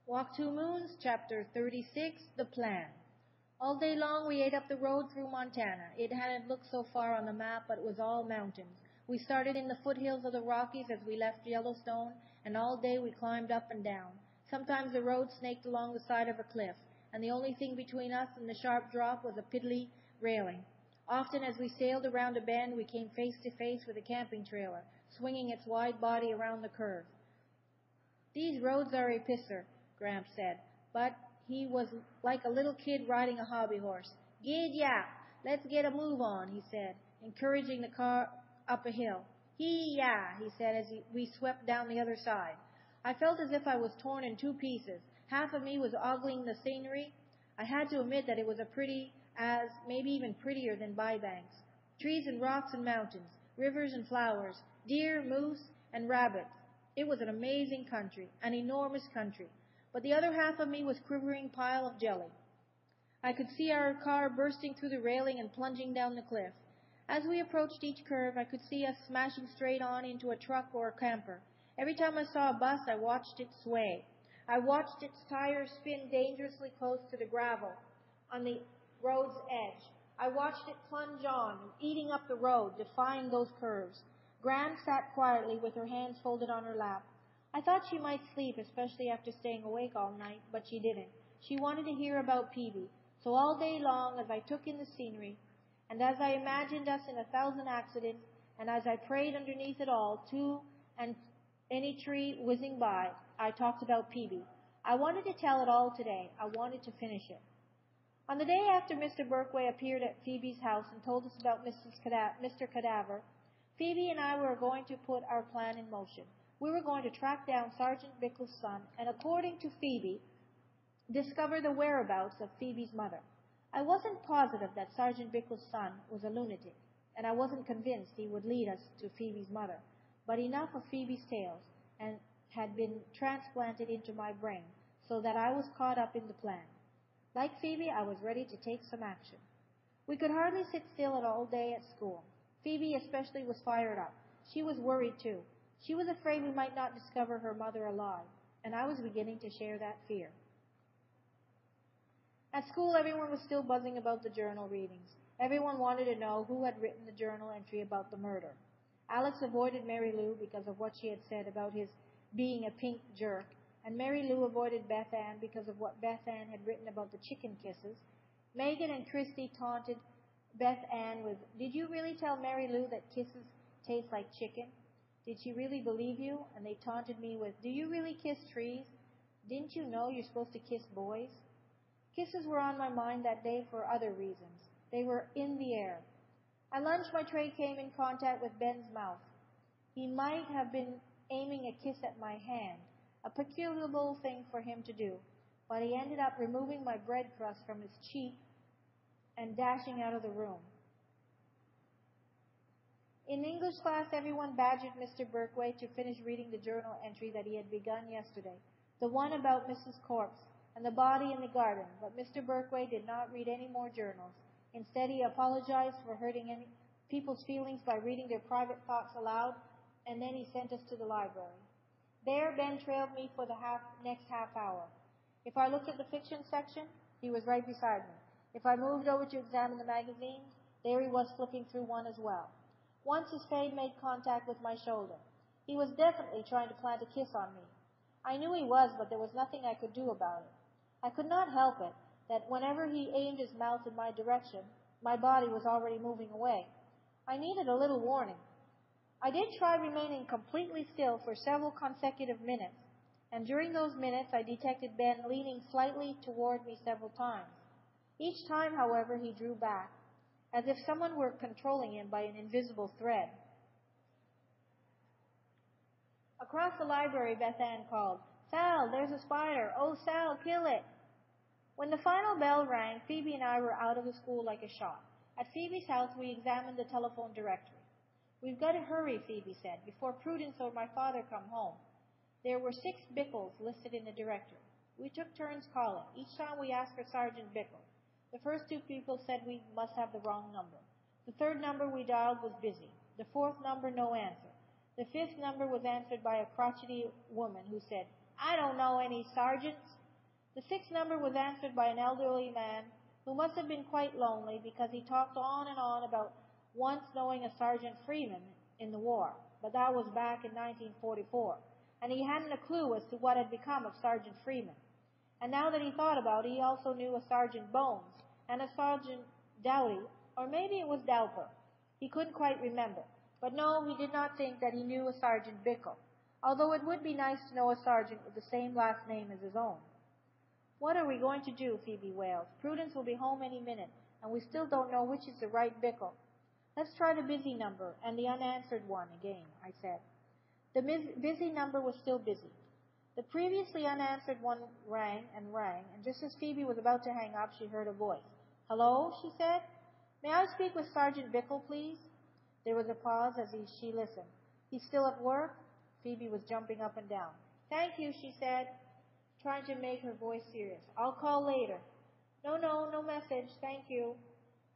Walk Two Moons, Chapter 36, The Plan. All day long we ate up the road through Montana. It hadn't looked so far on the map, but it was all mountains. We started in the foothills of the Rockies as we left Yellowstone, and all day we climbed up and down. Sometimes the road snaked along the side of a cliff, and the only thing between us and the sharp drop was a piddly railing. Often as we sailed around a bend, we came face to face with a camping trailer, swinging its wide body around the curve. "These roads are a pisser," Gramps said, but he was like a little kid riding a hobby horse. "Gid yap, let's get a move on," he said, encouraging the car up a hill. "Hee-yah," he said as we swept down the other side. I felt as if I was torn in two pieces. Half of me was ogling the scenery. I had to admit that it was maybe even prettier than Bybanks. Trees and rocks and mountains, rivers and flowers, deer, moose, and rabbits. It was an amazing country, an enormous country. But the other half of me was a quivering pile of jelly. I could see our car bursting through the railing and plunging down the cliff. As we approached each curve, I could see us smashing straight on into a truck or a camper. Every time I saw a bus, I watched it sway. I watched its tires spin dangerously close to the gravel on the road's edge. I watched it plunge on, eating up the road, defying those curves. Gram sat quietly with her hands folded on her lap. I thought she might sleep, especially after staying awake all night, but she didn't. She wanted to hear about Peavey. So all day long, as I took in the scenery, and as I imagined us in 1,000 accidents, and as I prayed underneath it all, too, and any tree whizzing by, I talked about Peavey. I wanted to tell it all today. I wanted to finish it. On the day after Mr. Berkway appeared at Phoebe's house and told us about Mr. Cadaver, Phoebe and I were going to put our plan in motion. We were going to track down Sergeant Bickle's son and, according to Phoebe, discover the whereabouts of Phoebe's mother. I wasn't positive that Sergeant Bickle's son was a lunatic, and I wasn't convinced he would lead us to Phoebe's mother, but enough of Phoebe's tales and had been transplanted into my brain so that I was caught up in the plan. Like Phoebe, I was ready to take some action. We could hardly sit still all day at school. Phoebe especially was fired up. She was worried too. She was afraid we might not discover her mother alive, and I was beginning to share that fear. At school, everyone was still buzzing about the journal readings. Everyone wanted to know who had written the journal entry about the murder. Alex avoided Mary Lou because of what she had said about his being a pink jerk, and Mary Lou avoided Beth Ann because of what Beth Ann had written about the chicken kisses. Megan and Christy taunted Beth Ann with, "Did you really tell Mary Lou that kisses taste like chicken? Did she really believe you?" And they taunted me with, "Do you really kiss trees? Didn't you know you're supposed to kiss boys?" Kisses were on my mind that day for other reasons. They were in the air. At lunch, my tray came in contact with Ben's mouth. He might have been aiming a kiss at my hand, a peculiar thing for him to do, but he ended up removing my bread crust from his cheek and dashing out of the room. In English class, everyone badgered Mr. Berkway to finish reading the journal entry that he had begun yesterday, the one about Mrs. Corpse and the body in the garden, but Mr. Berkway did not read any more journals. Instead, he apologized for hurting any people's feelings by reading their private thoughts aloud, and then he sent us to the library. There, Ben trailed me for the next half hour. If I looked at the fiction section, he was right beside me. If I moved over to examine the magazines, there he was flipping through one as well. Once his face made contact with my shoulder. He was definitely trying to plant a kiss on me. I knew he was, but there was nothing I could do about it. I could not help it that whenever he aimed his mouth in my direction, my body was already moving away. I needed a little warning. I did try remaining completely still for several consecutive minutes, and during those minutes I detected Ben leaning slightly toward me several times. Each time, however, he drew back, as if someone were controlling him by an invisible thread. Across the library, Beth Ann called, "Sal, there's a spider. Oh, Sal, kill it." When the final bell rang, Phoebe and I were out of the school like a shot. At Phoebe's house, we examined the telephone directory. "We've got to hurry," Phoebe said, "before Prudence or my father come home." There were 6 Bickles listed in the directory. We took turns calling. Each time we asked for Sergeant Bickle. The first 2 people said we must have the wrong number. The 3rd number we dialed was busy. The 4th number, no answer. The 5th number was answered by a crotchety woman who said, "I don't know any sergeants." The sixth number was answered by an elderly man who must have been quite lonely because he talked on and on about once knowing a Sergeant Freeman in the war, but that was back in 1944, and he hadn't a clue as to what had become of Sergeant Freeman. And now that he thought about it, he also knew a Sergeant Bones and a Sergeant Doughty, or maybe it was Dowper. He couldn't quite remember. But no, he did not think that he knew a Sergeant Bickle, although it would be nice to know a sergeant with the same last name as his own. "What are we going to do?" Phoebe wailed. "Prudence will be home any minute, and we still don't know which is the right Bickle." "Let's try the busy number and the unanswered one again," I said. The busy number was still busy. The previously unanswered one rang, and just as Phoebe was about to hang up, she heard a voice. "Hello?" she said. "May I speak with Sergeant Bickle, please?" There was a pause as she listened. "He's still at work?" Phoebe was jumping up and down. "Thank you," she said, trying to make her voice serious. "I'll call later." No message, thank you."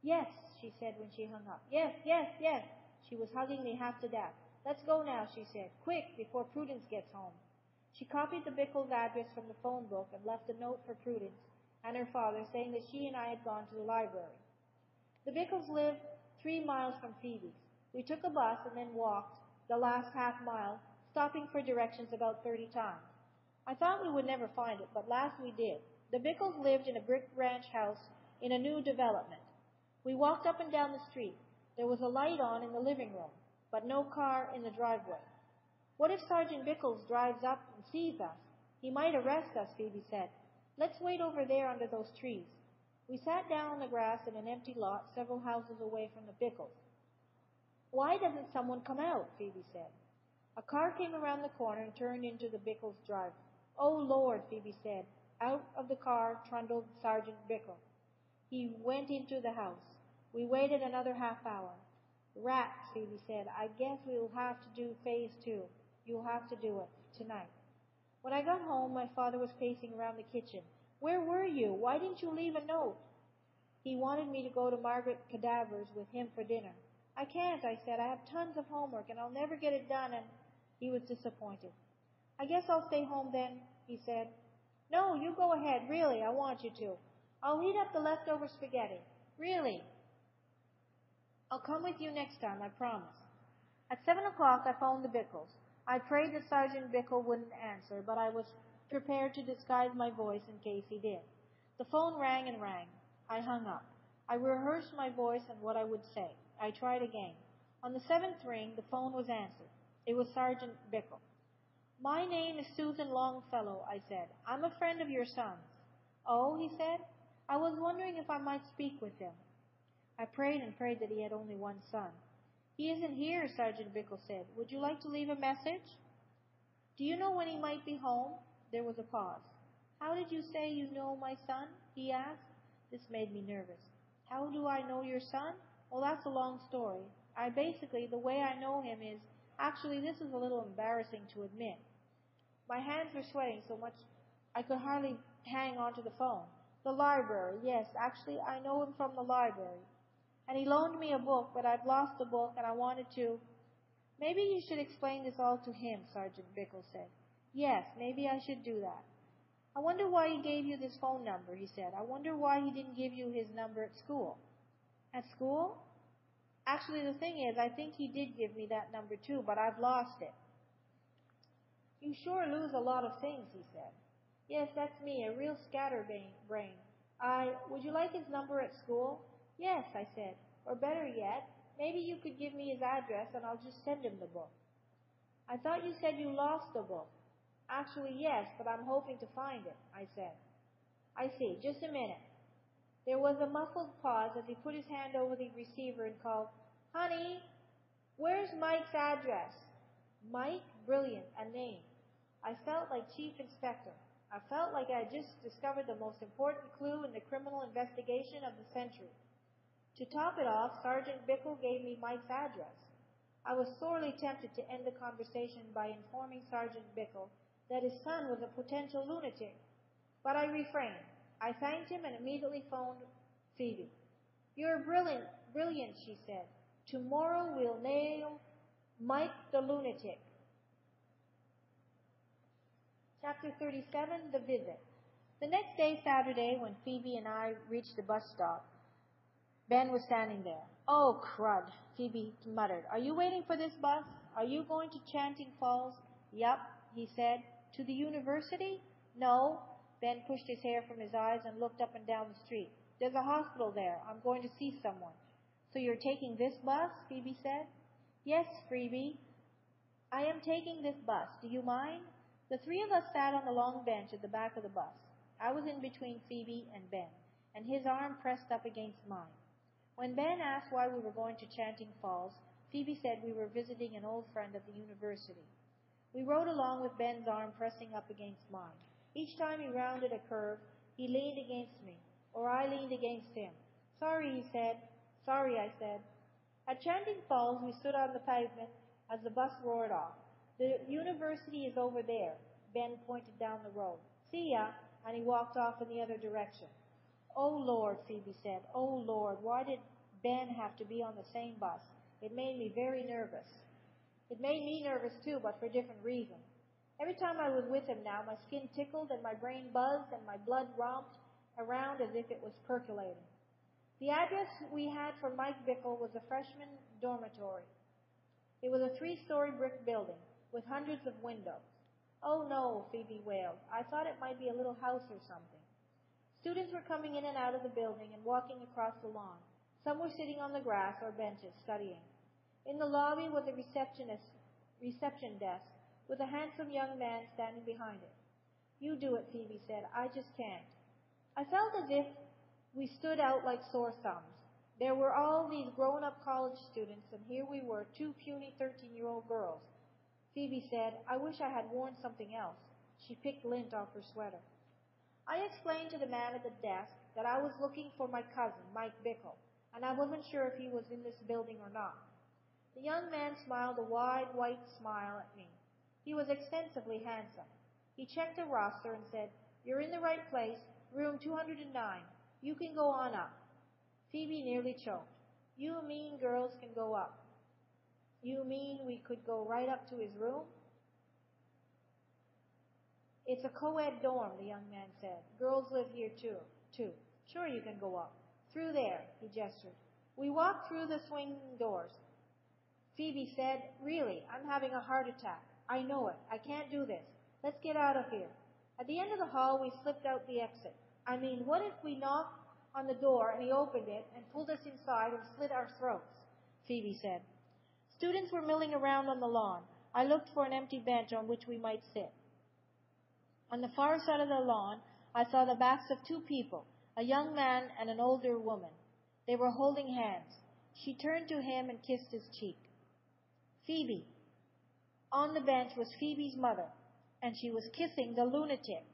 "Yes," she said when she hung up. "Yes. She was hugging me half to death. "Let's go now," she said. "Quick, before Prudence gets home." She copied the Bickles' address from the phone book and left a note for Prudence and her father saying that she and I had gone to the library. The Bickles lived 3 miles from Phoebe's. We took a bus and then walked the last half mile, stopping for directions about 30 times. I thought we would never find it, but last we did. The Bickles lived in a brick ranch house in a new development. We walked up and down the street. There was a light on in the living room, but no car in the driveway. "What if Sergeant Bickles drives up and sees us? He might arrest us," Phoebe said. "Let's wait over there under those trees." We sat down on the grass in an empty lot several houses away from the Bickles. "Why doesn't someone come out?" Phoebe said. A car came around the corner and turned into the Bickles' drive. "Oh, Lord," Phoebe said. Out of the car trundled Sergeant Bickle. He went into the house. We waited another half hour. "Rats," Phoebe said. "I guess we'll have to do phase 2. You'll have to do it tonight." When I got home, my father was pacing around the kitchen. "Where were you? Why didn't you leave a note?" He wanted me to go to Margaret Cadaver's with him for dinner. "I can't," I said. "I have tons of homework, and I'll never get it done," and he was disappointed. "I guess I'll stay home then," he said. "No, you go ahead. Really, I want you to. I'll heat up the leftover spaghetti. Really. I'll come with you next time, I promise." At 7 o'clock, I phoned the Bickles. I prayed that Sergeant Bickle wouldn't answer, but I was prepared to disguise my voice in case he did. The phone rang and rang. I hung up. I rehearsed my voice and what I would say. I tried again. On the 7th ring, the phone was answered. It was Sergeant Bickle. "My name is Susan Longfellow," I said. "I'm a friend of your son's." "Oh," he said. "I was wondering if I might speak with him." I prayed and prayed that he had only one son. "He isn't here," Sergeant Bickle said. "Would you like to leave a message?" "Do you know when he might be home?" There was a pause. "How did you say you know my son?" he asked. This made me nervous. "How do I know your son? Well, that's a long story. The way I know him is, actually, this is a little embarrassing to admit." My hands were sweating so much I could hardly hang on to the phone. "The library, yes, actually, I know him from the library. And he loaned me a book, but I've lost the book, and I wanted to—" "Maybe you should explain this all to him," Sergeant Bickle said. "Yes, maybe I should do that." "I wonder why he gave you this phone number," he said. "I wonder why he didn't give you his number at school." "At school? Actually, the thing is, I think he did give me that number too, but I've lost it." "You sure lose a lot of things," he said. "Yes, that's me, a real scatterbrain. Would you like his number at school?" "Yes," I said. "Or better yet, maybe you could give me his address and I'll just send him the book." "I thought you said you lost the book." "Actually, yes, but I'm hoping to find it," I said. "I see. Just a minute." There was a muffled pause as he put his hand over the receiver and called, "Honey, where's Mike's address?" Mike? Brilliant. A name. I felt like Chief Inspector. I felt like I had just discovered the most important clue in the criminal investigation of the century. To top it off, Sergeant Bickle gave me Mike's address. I was sorely tempted to end the conversation by informing Sergeant Bickle that his son was a potential lunatic, but I refrained. I thanked him and immediately phoned Phoebe. "You're brilliant," she said. "Tomorrow we'll nail Mike the lunatic." Chapter 37, The Visit. The next day, Saturday, when Phoebe and I reached the bus stop, Ben was standing there. "Oh, crud," Phoebe muttered. "Are you waiting for this bus? Are you going to Chanting Falls?" "Yup," he said. "To the university?" "No." Ben pushed his hair from his eyes and looked up and down the street. "There's a hospital there. I'm going to see someone." "So you're taking this bus?" Phoebe said. "Yes, Phoebe. I am taking this bus. Do you mind?" The three of us sat on the long bench at the back of the bus. I was in between Phoebe and Ben, and his arm pressed up against mine. When Ben asked why we were going to Chanting Falls, Phoebe said we were visiting an old friend at the university. We rode along with Ben's arm pressing up against mine. Each time he rounded a curve, he leaned against me, or I leaned against him. "Sorry," he said. "Sorry," I said. At Chanting Falls, we stood on the pavement as the bus roared off. "The university is over there." Ben pointed down the road. "See ya," and he walked off in the other direction. "Oh, Lord," Phoebe said. "Oh, Lord, why did Ben have to be on the same bus? It made me very nervous." It made me nervous too, but for different reasons. Every time I was with him now, my skin tickled and my brain buzzed and my blood romped around as if it was percolating. The address we had for Mike Bickle was a freshman dormitory. It was a 3-story brick building with hundreds of windows. "Oh no," Phoebe wailed. "I thought it might be a little house or something." Students were coming in and out of the building and walking across the lawn. Some were sitting on the grass or benches studying. In the lobby was a reception desk with a handsome young man standing behind it. "You do it," Phoebe said. "I just can't." I felt as if we stood out like sore thumbs. There were all these grown-up college students, and here we were, 2 puny 13-year-old girls. Phoebe said, "I wish I had worn something else." She picked lint off her sweater. I explained to the man at the desk that I was looking for my cousin, Mike Bickle, and I wasn't sure if he was in this building or not. The young man smiled a wide, white smile at me. He was extensively handsome. He checked the roster and said, "You're in the right place, room 209. You can go on up." Phoebe nearly choked. "You mean girls can go up? You mean we could go right up to his room?" "It's a co-ed dorm," the young man said. "Girls live here too. Sure, you can go up. Through there," he gestured. We walked through the swing doors. Phoebe said, "Really, I'm having a heart attack. I know it. I can't do this. Let's get out of here." At the end of the hall, we slipped out the exit. "I mean, what if we knocked on the door and he opened it and pulled us inside and slit our throats?" Phoebe said. Students were milling around on the lawn. I looked for an empty bench on which we might sit. On the far side of the lawn, I saw the backs of 2 people, a young man and an older woman. They were holding hands. She turned to him and kissed his cheek. Phoebe. On the bench was Phoebe's mother, and she was kissing the lunatic.